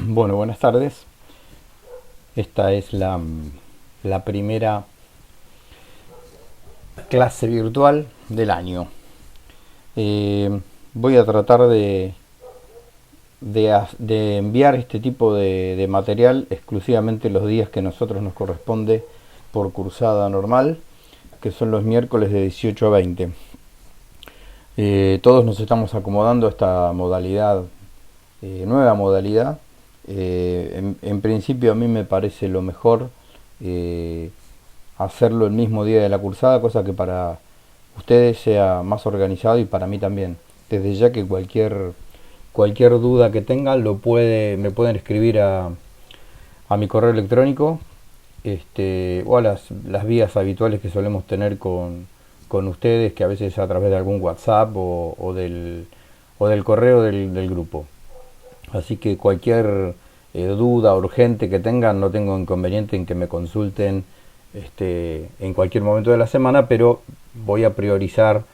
Bueno, buenas tardes. Esta es la primera clase virtual del año. Voy a tratar de enviar este tipo de material exclusivamente los días que a nosotros nos corresponde por cursada normal, que son los miércoles de 18 a 20. Todos nos estamos acomodando a esta modalidad, nueva modalidad. En principio a mí me parece lo mejor eh, hacerlo el mismo día de la cursada, cosa que para ustedes sea más organizado y para mí también. Desde ya que cualquier duda que tengan me pueden escribir a mi correo electrónico, o a las vías habituales que solemos tener con ustedes, que a veces a través de algún WhatsApp o del correo del grupo. Así que cualquier duda urgente que tengan, no tengo inconveniente en que me consulten en cualquier momento de la semana, pero voy a priorizar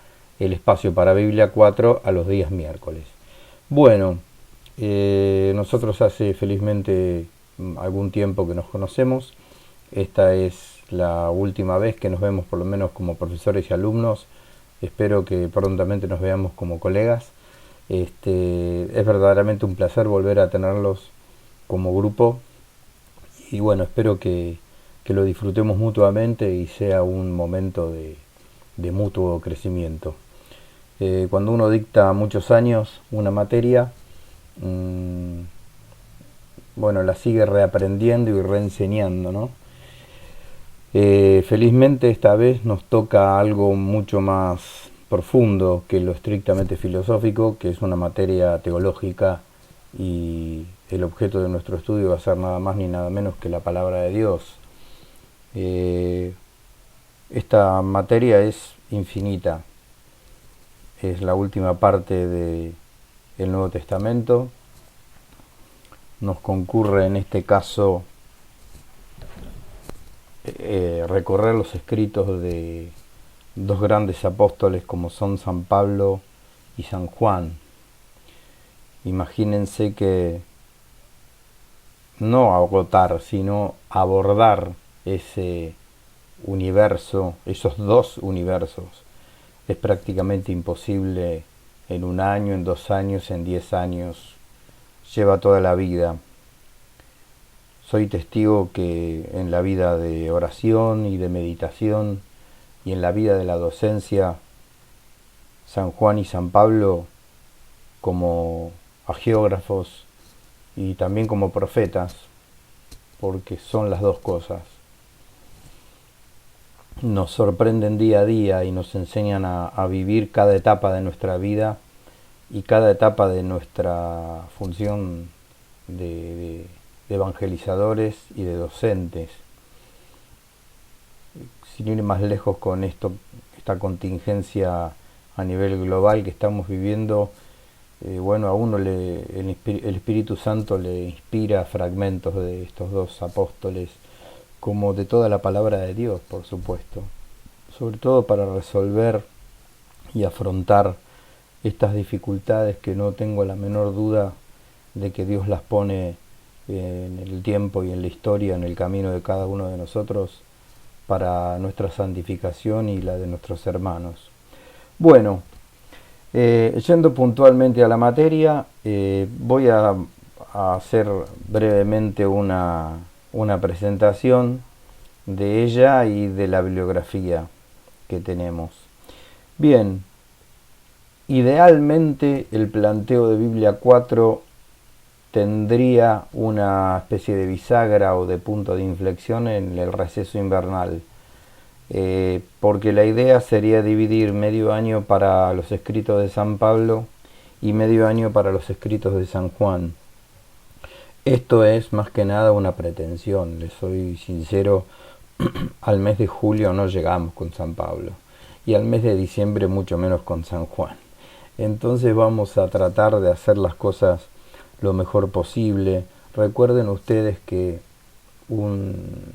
el espacio para Biblia 4 a los días miércoles. Bueno, nosotros hace felizmente algún tiempo que nos conocemos. Esta es la última vez que nos vemos, por lo menos como profesores y alumnos. Espero que prontamente nos veamos como colegas. Es verdaderamente un placer volver a tenerlos como grupo y bueno, espero que lo disfrutemos mutuamente y sea un momento de mutuo crecimiento. Cuando uno dicta muchos años una materia, mmm, bueno, la sigue reaprendiendo y reenseñando, ¿no? Felizmente esta vez nos toca algo mucho más profundo que lo estrictamente filosófico, que es una materia teológica, y el objeto de nuestro estudio va a ser nada más ni nada menos que la palabra de Dios. Eh, esta materia es infinita, es la última parte del Nuevo Testamento. Nos concurre en este caso recorrer los escritos de dos grandes apóstoles como son San Pablo y San Juan. Imagínense que no agotar, sino abordar ese universo, esos dos universos, es prácticamente imposible en un año, en 2 años, en 10 años. Lleva toda la vida. Soy testigo que en la vida de oración y de meditación y en la vida de la docencia, San Juan y San Pablo, como agiógrafos y también como profetas, porque son las dos cosas, nos sorprenden día a día y nos enseñan a vivir cada etapa de nuestra vida y cada etapa de nuestra función de evangelizadores y de docentes. Sin ir más lejos con esta contingencia a nivel global que estamos viviendo, bueno, a uno el Espíritu Santo le inspira fragmentos de estos dos apóstoles, como de toda la palabra de Dios, por supuesto, sobre todo para resolver y afrontar estas dificultades que no tengo la menor duda de que Dios las pone en el tiempo y en la historia, en el camino de cada uno de nosotros, para nuestra santificación y la de nuestros hermanos. Bueno, yendo puntualmente a la materia, voy a hacer brevemente una presentación de ella y de la bibliografía que tenemos. Bien, idealmente el planteo de Biblia 4 tendría una especie de bisagra o de punto de inflexión en el receso invernal, porque la idea sería dividir medio año para los escritos de San Pablo y medio año para los escritos de San Juan. Esto es más que nada una pretensión, les soy sincero. Al mes de julio no llegamos con San Pablo y al mes de diciembre mucho menos con San Juan. Entonces vamos a tratar de hacer las cosas lo mejor posible. Recuerden ustedes que un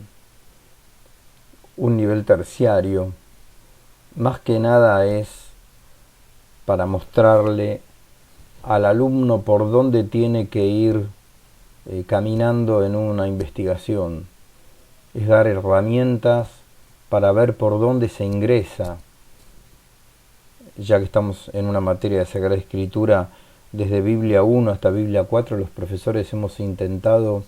nivel terciario más que nada es para mostrarle al alumno por dónde tiene que ir caminando en una investigación, es dar herramientas para ver por dónde se ingresa, ya que estamos en una materia de Sagrada Escritura. Desde Biblia 1 hasta Biblia 4, los profesores hemos intentado,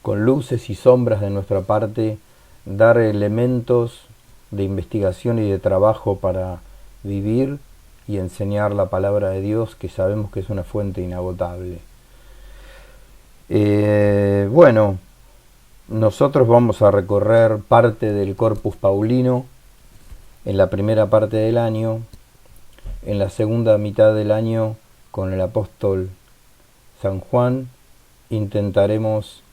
con luces y sombras de nuestra parte, dar elementos de investigación y de trabajo para vivir y enseñar la palabra de Dios, que sabemos que es una fuente inagotable. Bueno, nosotros vamos a recorrer parte del Corpus Paulino en la primera parte del año. En la segunda mitad del año, con el apóstol San Juan, intentaremos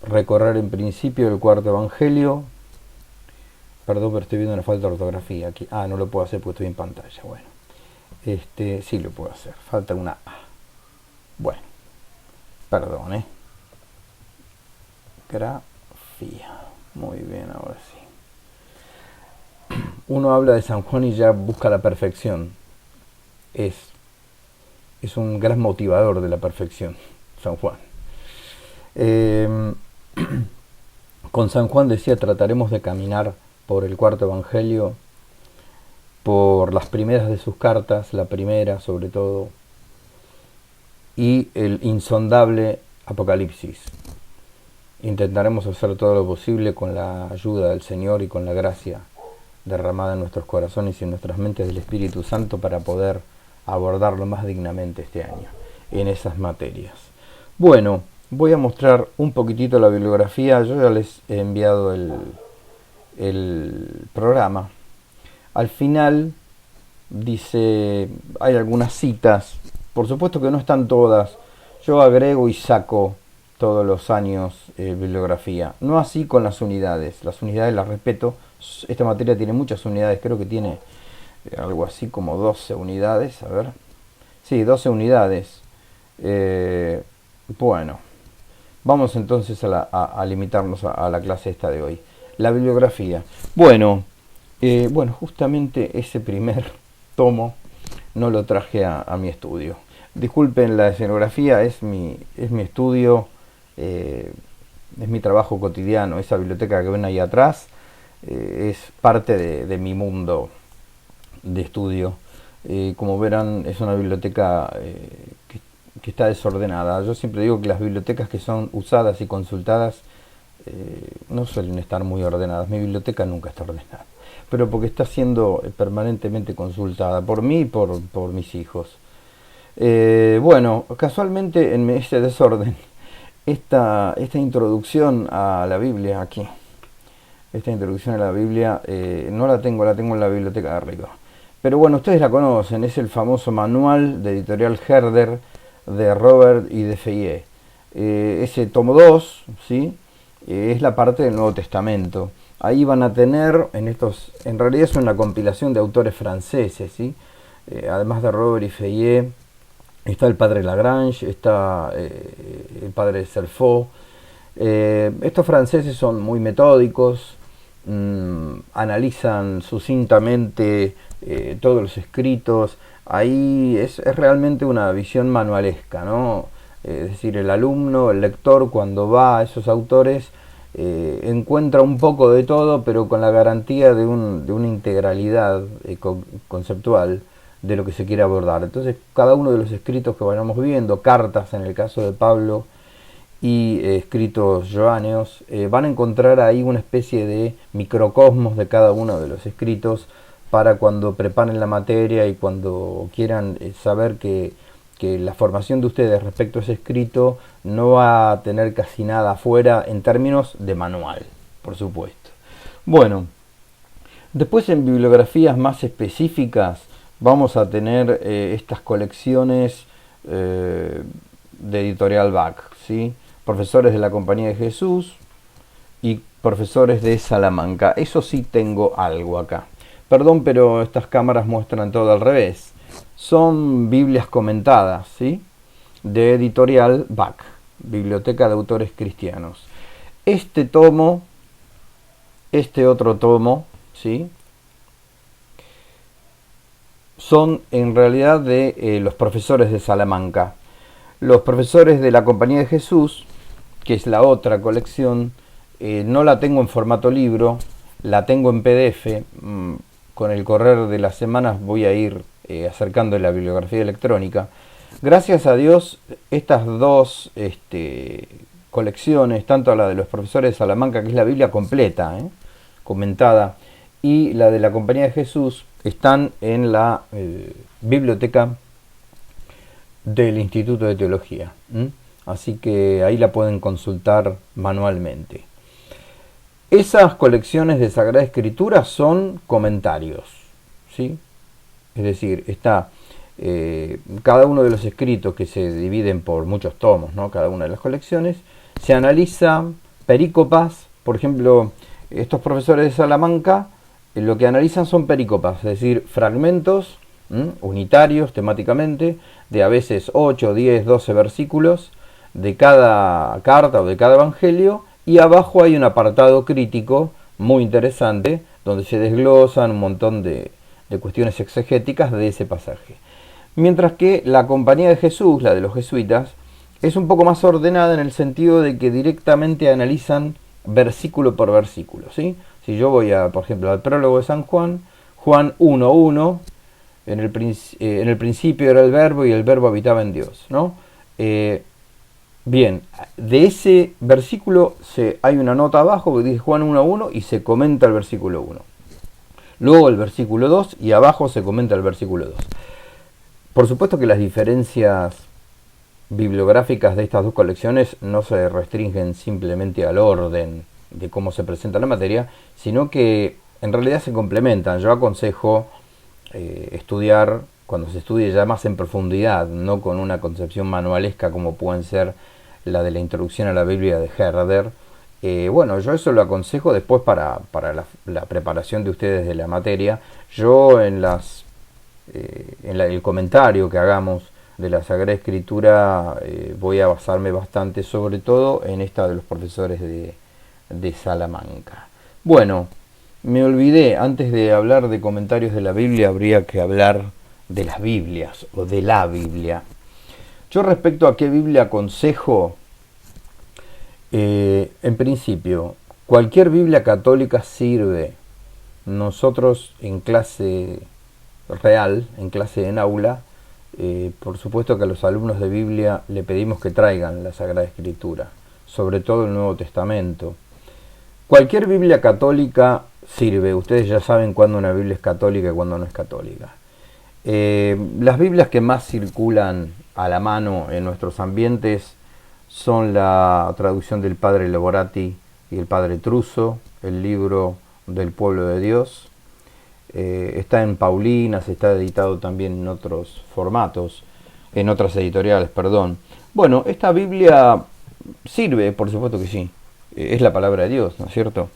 recorrer en principio el cuarto evangelio. Perdón, pero estoy viendo una falta de ortografía aquí. No lo puedo hacer porque estoy en pantalla. Bueno, sí lo puedo hacer. Falta una A. Bueno, perdón, Grafía. Muy bien, ahora sí. Uno habla de San Juan y ya busca la perfección. Es un gran motivador de la perfección, San Juan. Con San Juan decía, trataremos de caminar por el cuarto evangelio, por las primeras de sus cartas, la primera sobre todo, y el insondable Apocalipsis. Intentaremos hacer todo lo posible con la ayuda del Señor y con la gracia derramada en nuestros corazones y en nuestras mentes del Espíritu Santo para poder abordarlo más dignamente este año en esas materias. Bueno, voy a mostrar un poquitito la bibliografía. Yo ya les he enviado el programa. Al final dice, hay algunas citas, por supuesto que no están todas. Yo agrego y saco todos los años bibliografía, no así con las unidades las respeto. Esta materia tiene muchas unidades, creo que tiene algo así como 12 unidades, a ver, sí, 12 unidades. Bueno, vamos entonces a limitarnos a la clase esta de hoy, la bibliografía. Bueno, justamente ese primer tomo no lo traje a mi estudio. Disculpen la escenografía, es mi estudio, es mi trabajo cotidiano. Esa biblioteca que ven ahí atrás es parte de mi mundo de estudio. Como verán, es una biblioteca que está desordenada. Yo siempre digo que las bibliotecas que son usadas y consultadas no suelen estar muy ordenadas. Mi biblioteca nunca está ordenada, pero porque está siendo permanentemente consultada por mí y por mis hijos. Bueno, casualmente en ese desorden, esta introducción a la Biblia aquí, esta introducción a la Biblia no la tengo en la biblioteca de arriba. Pero bueno, ustedes la conocen, es el famoso manual de editorial Herder de Robert y de Fayet. Ese tomo 2, ¿sí? Es la parte del Nuevo Testamento. Ahí van a tener, en realidad es una compilación de autores franceses, ¿sí? Además de Robert y Fayet, está el padre Lagrange, está el padre Cerfaux. Estos franceses son muy metódicos, analizan sucintamente todos los escritos. Ahí es realmente una visión manualesca, ¿no? Es decir, el alumno, el lector, cuando va a esos autores, encuentra un poco de todo, pero con la garantía de una integralidad conceptual de lo que se quiere abordar. Entonces, cada uno de los escritos que vayamos viendo, cartas en el caso de Pablo y escritos joáneos, van a encontrar ahí una especie de microcosmos de cada uno de los escritos para cuando preparen la materia y cuando quieran saber que la formación de ustedes respecto a ese escrito no va a tener casi nada afuera en términos de manual, por supuesto. Bueno, después en bibliografías más específicas vamos a tener estas colecciones de editorial Bach, ¿sí? Profesores de la Compañía de Jesús y profesores de Salamanca. Eso sí tengo algo acá. Perdón, pero estas cámaras muestran todo al revés. Son Biblias comentadas, ¿sí? De editorial Bach, Biblioteca de Autores Cristianos. Este tomo, este otro tomo, ¿sí? son en realidad de los profesores de Salamanca. Los profesores de la Compañía de Jesús, que es la otra colección, no la tengo en formato libro, la tengo en PDF. Con el correr de las semanas voy a ir acercando la bibliografía electrónica. Gracias a Dios, estas dos colecciones, tanto la de los profesores de Salamanca, que es la Biblia completa, comentada, y la de la Compañía de Jesús, están en la biblioteca del Instituto de Teología. Así que ahí la pueden consultar manualmente. Esas colecciones de Sagrada Escritura son comentarios, ¿sí? Es decir, está cada uno de los escritos, que se dividen por muchos tomos, ¿no? Cada una de las colecciones, se analiza perícopas. Por ejemplo, estos profesores de Salamanca lo que analizan son perícopas, es decir, fragmentos unitarios temáticamente, de a veces 8, 10, 12 versículos de cada carta o de cada evangelio, y abajo hay un apartado crítico muy interesante donde se desglosan un montón de cuestiones exegéticas de ese pasaje. Mientras que la Compañía de Jesús, la de los jesuitas, es un poco más ordenada en el sentido de que directamente analizan versículo por versículo, ¿sí? Si yo voy por ejemplo, al prólogo de San Juan, Juan 1:1, en el principio era el verbo y el verbo habitaba en Dios, ¿no? Bien, de ese versículo hay una nota abajo que dice Juan 1:1 y se comenta el versículo 1. Luego el versículo 2 y abajo se comenta el versículo 2. Por supuesto que las diferencias bibliográficas de estas dos colecciones no se restringen simplemente al orden de cómo se presenta la materia, sino que en realidad se complementan. Yo aconsejo estudiar, cuando se estudie ya más en profundidad, no con una concepción manualesca como pueden ser la de la introducción a la Biblia de Herder. Bueno, yo eso lo aconsejo después para la preparación de ustedes de la materia. Yo en el comentario que hagamos de la Sagrada Escritura voy a basarme bastante, sobre todo en esta de los profesores de Salamanca. Bueno, me olvidé, antes de hablar de comentarios de la Biblia, habría que hablar de las Biblias o de la Biblia. Yo respecto a qué Biblia aconsejo, en principio, cualquier Biblia católica sirve. Nosotros en clase real, en clase en aula, por supuesto que a los alumnos de Biblia le pedimos que traigan la Sagrada Escritura, sobre todo el Nuevo Testamento. Cualquier Biblia católica sirve. Ustedes ya saben cuándo una Biblia es católica y cuándo no es católica. Las Biblias que más circulan a la mano en nuestros ambientes son la traducción del padre Laborati y el padre Truso, el libro del pueblo de Dios. Está en Paulinas, está editado también en otros formatos, en otras editoriales, perdón. Bueno, esta Biblia sirve, por supuesto que sí. Es la palabra de Dios, ¿no es cierto?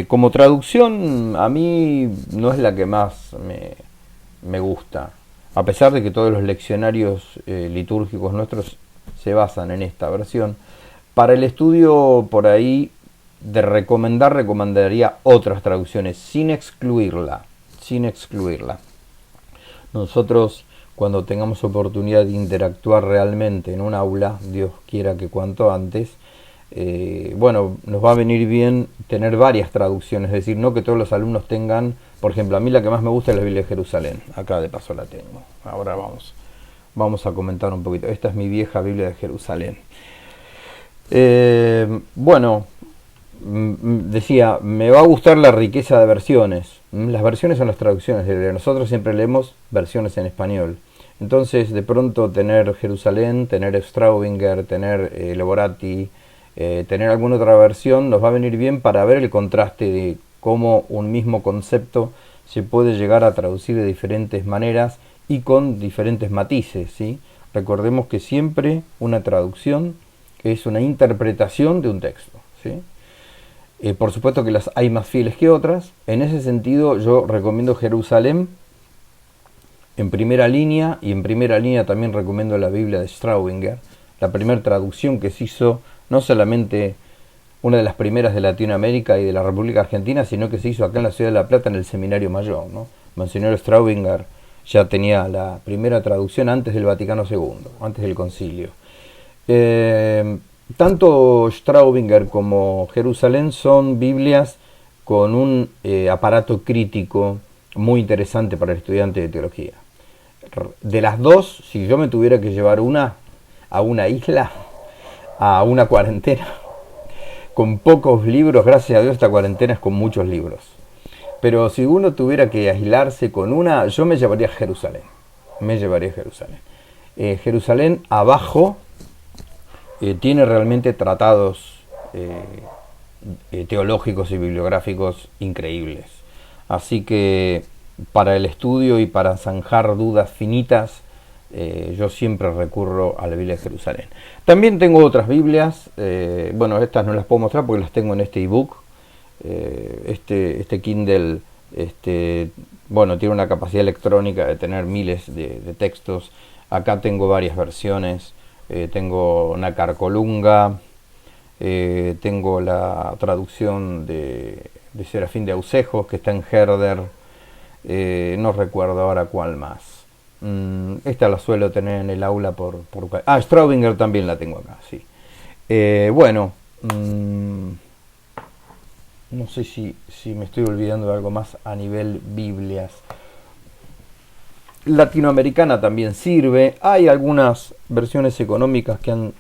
Como traducción, a mí no es la que más me gusta, a pesar de que todos los leccionarios litúrgicos nuestros se basan en esta versión. Para el estudio, por ahí, de recomendaría otras traducciones, sin excluirla. Nosotros, cuando tengamos oportunidad de interactuar realmente en un aula, Dios quiera que cuanto antes, bueno, nos va a venir bien tener varias traducciones, es decir, no que todos los alumnos tengan, por ejemplo, a mí la que más me gusta es la Biblia de Jerusalén, acá de paso la tengo. Ahora vamos a comentar un poquito. Esta es mi vieja Biblia de Jerusalén. Bueno, decía, me va a gustar la riqueza de versiones. Las versiones son las traducciones, nosotros siempre leemos versiones en español. Entonces, de pronto tener Jerusalén, tener Straubinger, tener Laborati, tener alguna otra versión nos va a venir bien para ver el contraste de cómo un mismo concepto se puede llegar a traducir de diferentes maneras y con diferentes matices, ¿sí? Recordemos que siempre una traducción es una interpretación de un texto, ¿sí? Por supuesto que las hay más fieles que otras. En ese sentido yo recomiendo Jerusalén en primera línea, y en primera línea también recomiendo la Biblia de Straubinger, la primera traducción que se hizo, no solamente una de las primeras de Latinoamérica y de la República Argentina, sino que se hizo acá en la ciudad de La Plata en el Seminario Mayor, ¿no? Monseñor Straubinger ya tenía la primera traducción antes del Vaticano II, antes del concilio. Tanto Straubinger como Jerusalén son Biblias con un aparato crítico muy interesante para el estudiante de teología. De las dos, si yo me tuviera que llevar una a una isla, a una cuarentena, con pocos libros, gracias a Dios esta cuarentena es con muchos libros. Pero si uno tuviera que aislarse con una, yo me llevaría a Jerusalén. Me llevaría a Jerusalén. Jerusalén abajo tiene realmente tratados teológicos y bibliográficos increíbles. Así que para el estudio y para zanjar dudas finitas, yo siempre recurro a la Biblia de Jerusalén. También tengo otras Biblias, bueno, estas no las puedo mostrar porque las tengo en este ebook. Este Kindle, bueno, tiene una capacidad electrónica de tener miles de textos. Acá tengo varias versiones. Tengo Nácar Colunga, tengo la traducción de Serafín de Ausejos, que está en Herder. No recuerdo ahora cuál más. Esta la suelo tener en el aula por Straubinger también la tengo acá, sí. Bueno, no sé si me estoy olvidando de algo más a nivel Biblias. Latinoamericana también sirve. Hay algunas versiones económicas que han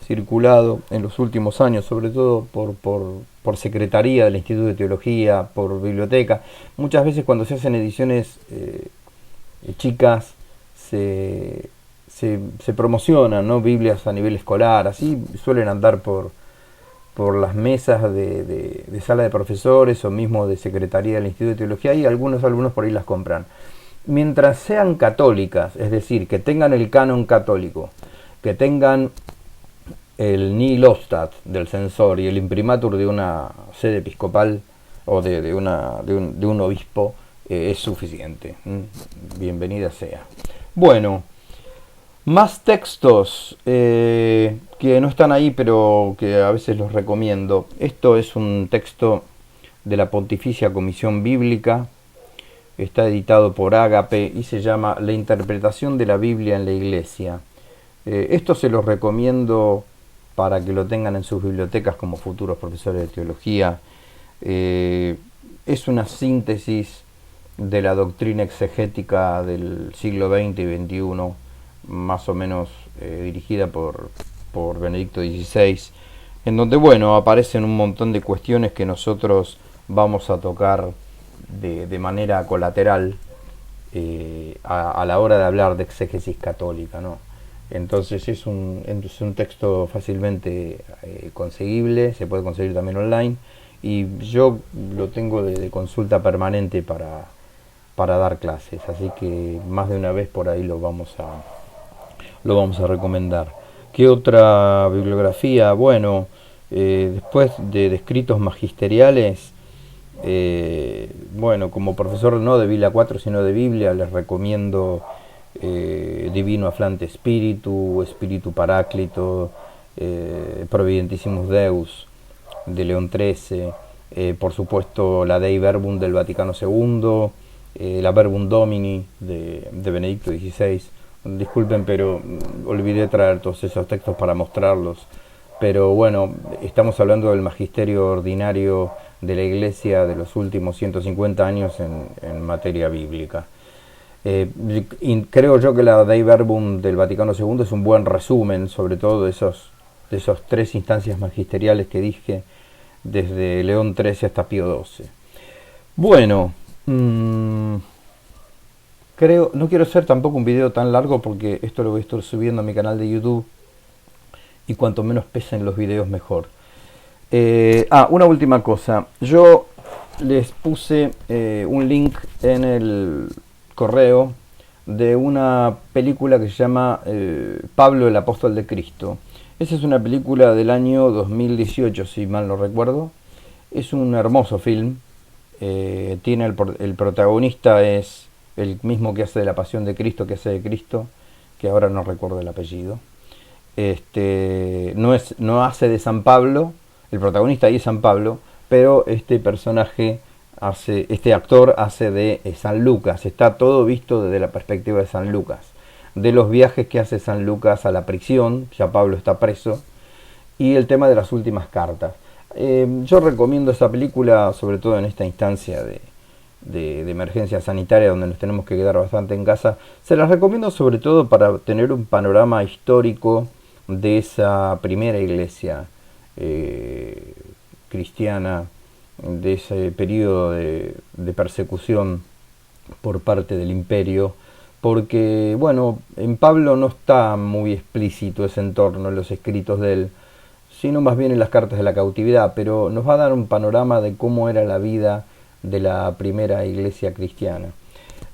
circulado en los últimos años, sobre todo por secretaría del Instituto de Teología, por biblioteca. Muchas veces cuando se hacen ediciones chicas se promocionan, ¿no?, Biblias a nivel escolar. Así suelen andar por las mesas de sala de profesores o mismo de secretaría del Instituto de Teología, y algunos por ahí las compran. Mientras sean católicas, es decir, que tengan el canon católico, que tengan el nihil obstat del censor y el imprimatur de una sede episcopal o de un obispo, es suficiente. Bienvenida sea. Bueno, más textos que no están ahí, pero que a veces los recomiendo. Esto es un texto de la Pontificia Comisión Bíblica. Está editado por Ágape y se llama La interpretación de la Biblia en la Iglesia. Esto se los recomiendo para que lo tengan en sus bibliotecas como futuros profesores de teología. Es una síntesis de la doctrina exegética del siglo XX y XXI, más o menos dirigida por Benedicto XVI, en donde, bueno, aparecen un montón de cuestiones que nosotros vamos a tocar de manera colateral a la hora de hablar de exégesis católica, ¿no? Entonces es un texto fácilmente conseguible, se puede conseguir también online, y yo lo tengo de consulta permanente para dar clases, así que más de una vez por ahí lo vamos a recomendar. ¿Qué otra bibliografía? Bueno, después de escritos magisteriales, bueno, como profesor no de Biblia 4 sino de Biblia, les recomiendo Divino Aflante Spiritu, Spiritu Paráclito, Providentissimus Deus de León XIII, por supuesto la Dei Verbum del Vaticano II, la Verbum Domini de Benedicto XVI. Disculpen, pero olvidé traer todos esos textos para mostrarlos. Pero bueno, estamos hablando del magisterio ordinario de la Iglesia de los últimos 150 años en materia bíblica. Creo yo que la Dei Verbum del Vaticano II es un buen resumen, sobre todo de esos tres instancias magisteriales que dije, desde León XIII hasta Pío XII. Bueno, no quiero hacer tampoco un video tan largo porque esto lo voy a estar subiendo a mi canal de YouTube, y cuanto menos pesen los videos mejor. Una última cosa. Yo les puse un link en el correo de una película que se llama Pablo el Apóstol de Cristo. Esa es una película del año 2018, si mal no recuerdo. Es un hermoso film. Tiene el protagonista es el mismo que hace de la Pasión de Cristo, que hace de Cristo, que ahora no recuerdo el apellido. No hace de San Pablo, el protagonista ahí es San Pablo, pero este personaje este actor hace de San Lucas. Está todo visto desde la perspectiva de San Lucas, de los viajes que hace San Lucas a la prisión, ya Pablo está preso, y el tema de las últimas cartas. Yo recomiendo esa película, sobre todo en esta instancia de emergencia sanitaria, donde nos tenemos que quedar bastante en casa. Se las recomiendo sobre todo para tener un panorama histórico de esa primera iglesia cristiana, de ese periodo de persecución por parte del imperio, porque, bueno, en Pablo no está muy explícito ese entorno en los escritos de él, sino más bien en las cartas de la cautividad, pero nos va a dar un panorama de cómo era la vida de la primera iglesia cristiana.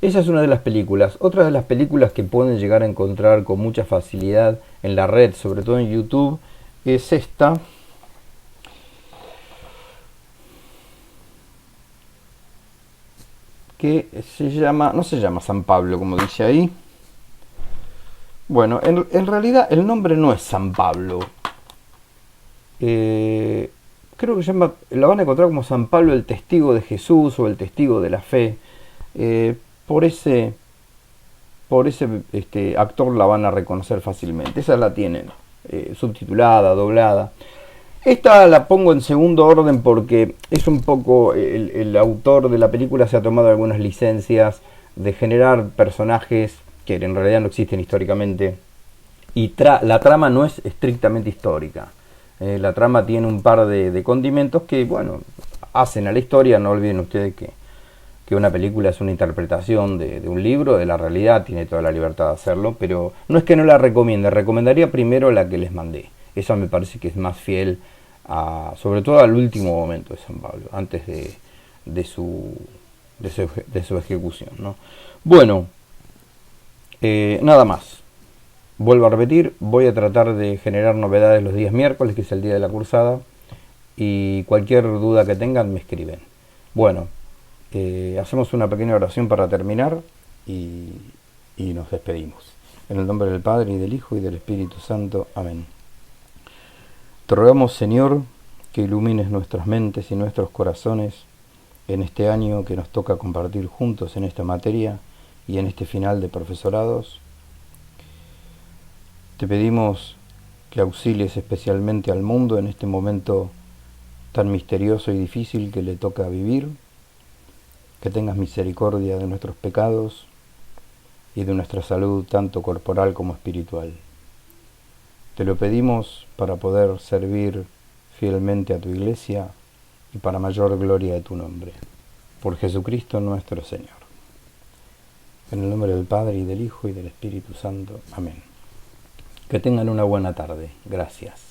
Esa es una de las películas. Otra de las películas que pueden llegar a encontrar con mucha facilidad en la red, sobre todo en YouTube, es esta, que se llama, no se llama San Pablo como dice ahí. Bueno, en realidad el nombre no es San Pablo. Creo que se llama, la van a encontrar como San Pablo el testigo de Jesús o el testigo de la fe. Por ese actor la van a reconocer fácilmente. Esa la tienen subtitulada, doblada. Esta la pongo en segundo orden porque es un poco, el autor de la película se ha tomado algunas licencias de generar personajes que en realidad no existen históricamente, y la trama no es estrictamente histórica. La trama tiene un par de condimentos que, bueno, hacen a la historia. No olviden ustedes que una película es una interpretación de un libro, de la realidad, tiene toda la libertad de hacerlo, pero no es que no la recomiende, recomendaría primero la que les mandé. Esa me parece que es más fiel, sobre todo al último momento de San Pablo, antes de su ejecución, ¿no? Bueno, nada más. Vuelvo a repetir, voy a tratar de generar novedades los días miércoles, que es el día de la cursada, y cualquier duda que tengan me escriben. Bueno, hacemos una pequeña oración para terminar y nos despedimos. En el nombre del Padre, y del Hijo, y del Espíritu Santo. Amén. Te rogamos, Señor, que ilumines nuestras mentes y nuestros corazones en este año que nos toca compartir juntos en esta materia y en este final de profesorados. Te pedimos que auxilies especialmente al mundo en este momento tan misterioso y difícil que le toca vivir, que tengas misericordia de nuestros pecados y de nuestra salud tanto corporal como espiritual. Te lo pedimos para poder servir fielmente a tu Iglesia y para mayor gloria de tu nombre. Por Jesucristo nuestro Señor. En el nombre del Padre, y del Hijo, y del Espíritu Santo. Amén. Que tengan una buena tarde. Gracias.